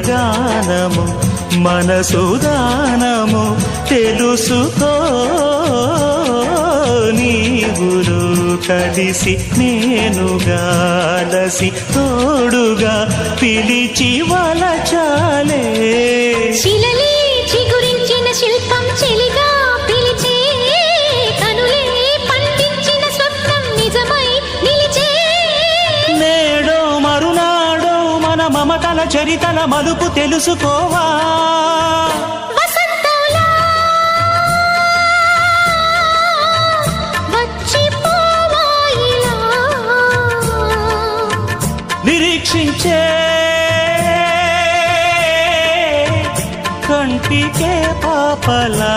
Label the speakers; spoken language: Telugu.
Speaker 1: గానము మనసుదానము తెలుసుకో నీవులు కలిసి నేనుగాలసి తోడుగా పిలిచి వలచాలే
Speaker 2: శిలలే చిగురించిన శిల్పం చెలిగా పిలిచే కనులే పండించిన స్వప్నం నిజమై నిలిచే
Speaker 1: నేడో మరునాడో మన మమతల చరితల మలుపు తెలుసుకోవా
Speaker 2: వసంతంలా వచ్చిపోవా ఇలా
Speaker 1: నిరీక్షించే కంటికే పాపలా